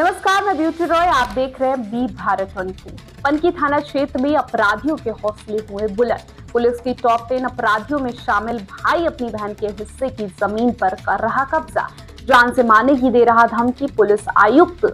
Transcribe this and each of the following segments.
नमस्कार, मैं ब्यूटी रॉय। आप देख रहे हैं बी भारत 24। पनकी थाना क्षेत्र में अपराधियों के हौसले हुए बुलंद। पुलिस की टॉप 10 अपराधियों में शामिल भाई अपनी बहन के हिस्से की जमीन पर कर रहा कब्जा, जान से मारने की दे रहा धमकी, पुलिस आयुक्त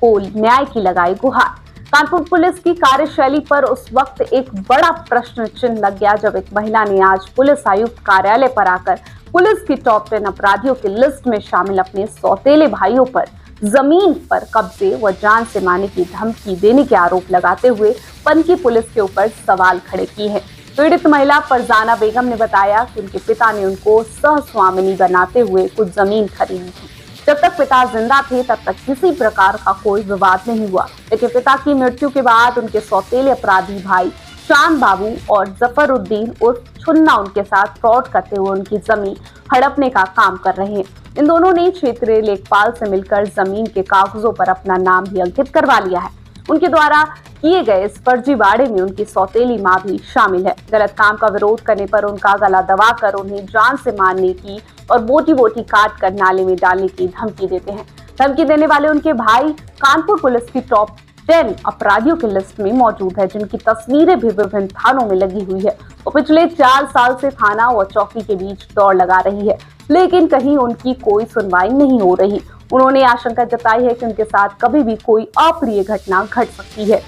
को न्याय की लगाई गुहार। कानपुर पुलिस की कार्यशैली पर उस वक्त एक बड़ा प्रश्न चिन्ह लग गया जब एक महिला ने आज पुलिस आयुक्त कार्यालय पर आकर पुलिस की टॉप 10 अपराधियों की लिस्ट में शामिल अपने सौतेले भाइयों पर जमीन पर कब्जे व जान से मारने की धमकी देने के आरोप लगाते हुए पनकी पुलिस के ऊपर सवाल खड़े किए हैं। पीड़ित महिला फरजाना बेगम ने बताया कि उनके पिता ने उनको सहस्वामिनी बनाते हुए कुछ जमीन खरीदी थी। जब तक पिता जिंदा थे तब तक किसी प्रकार का कोई विवाद नहीं हुआ, लेकिन पिता की मृत्यु के बाद उनके सौतेले अपराधी भाई शान बाबू और जफरुद्दीन उर्फ छुन्ना उनके साथ फ्रॉड करते हुए उनकी जमीन हड़पने का काम कर रहे हैं। इन दोनों ने क्षेत्रीय लेखपाल से मिलकर जमीन के कागजों पर अपना नाम भी अंकित करवा लिया है। उनके द्वारा किए गए इस फर्जीवाड़े में उनकी सौतेली मां भी शामिल है। गलत काम का विरोध करने पर उनका गला दबाकर उन्हें जान से मारने की और बोटी बोटी काट कर नाले में डालने की धमकी देते हैं। धमकी देने वाले उनके भाई कानपुर पुलिस की टॉप 10 अपराधियों की लिस्ट में मौजूद है, जिनकी तस्वीरें भी विभिन्न थानों में लगी हुई है। वो पिछले 4 साल से थाना व चौकी के बीच दौड़ लगा रही है, लेकिन कहीं उनकी कोई सुनवाई नहीं हो रही। उन्होंने आशंका जताई है कि उनके साथ कभी भी कोई अप्रिय घटना घट सकती है।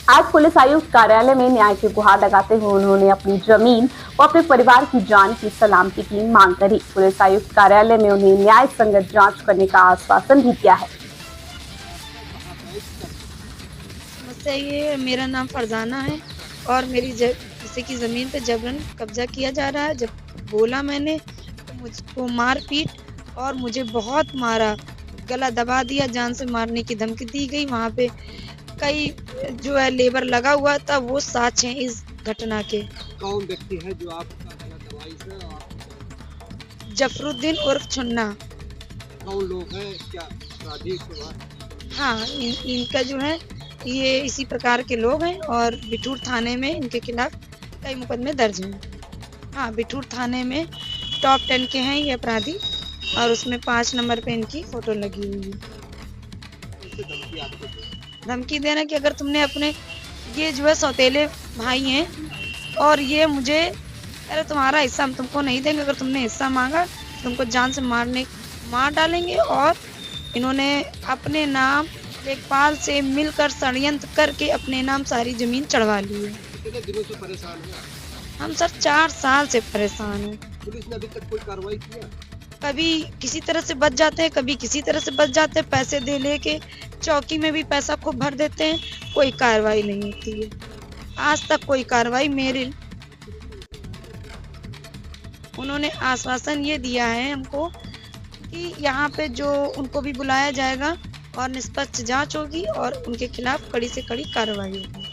आज पुलिस आयुक्त कार्यालय में न्याय की गुहार लगाते हुए उन्होंने अपनी जमीन व अपने परिवार की जान की सलामती की मांग करी। पुलिस आयुक्त कार्यालय में उन्हें न्याय संगत जांच करने का आश्वासन भी दिया है। समस्या ये, मेरा नाम फरजाना है और मेरी किसी की ज़मीन पे जबरन कब्जा किया जा रहा है। जब बोला मैंने तो मुझको मारपीट और मुझे बहुत मारा, गला दबा दिया, जान से मारने की धमकी दी गई। वहाँ पे कई जो है लेबर लगा हुआ था, वो साक्ष्य हैं इस घटना के। कौन व्यक्ति है जो आपका गला दबाई से? जफरुद्दीन उर्फ छुन्ना। कौन लोग हैं, क्या अपराधी? हाँ, इनका जो है ये इसी प्रकार के लोग हैं और बिठूर थाने में इनके खिलाफ कई मुकदमे दर्ज हैं। हाँ, बिठूर थाने में टॉप 10 के हैं ये अपराधी और उसमें 5 नंबर पे इनकी फोटो लगी हुई है। धमकी देना कि अगर तुमने अपने ये जो है सौतेले भाई हैं और ये मुझे, अरे तुम्हारा हिस्सा हम तुमको नहीं देंगे, अगर तुमने हिस्सा मांगा तुमको जान से मार डालेंगे। और इन्होंने अपने नाम लेखपाल से मिलकर षड्यंत्र करके अपने नाम सारी जमीन चढ़वा ली है। कितने दिनों से परेशान हैं? हम सर 4 साल से परेशान हैं। पुलिस ने अभी तक कोई कार्रवाई किया? कभी किसी तरह से बच जाते हैं, कभी किसी तरह से बच जाते हैं, पैसे दे लेके चौकी में भी पैसा खूब भर देते हैं, कोई कार्रवाई नहीं होती है। आज तक कोई कार्रवाई उन्होंने आश्वासन ये दिया है हमको कि यहाँ पे जो उनको भी बुलाया जाएगा और निष्पक्ष जांच होगी और उनके खिलाफ कड़ी से कड़ी कार्रवाई होगी।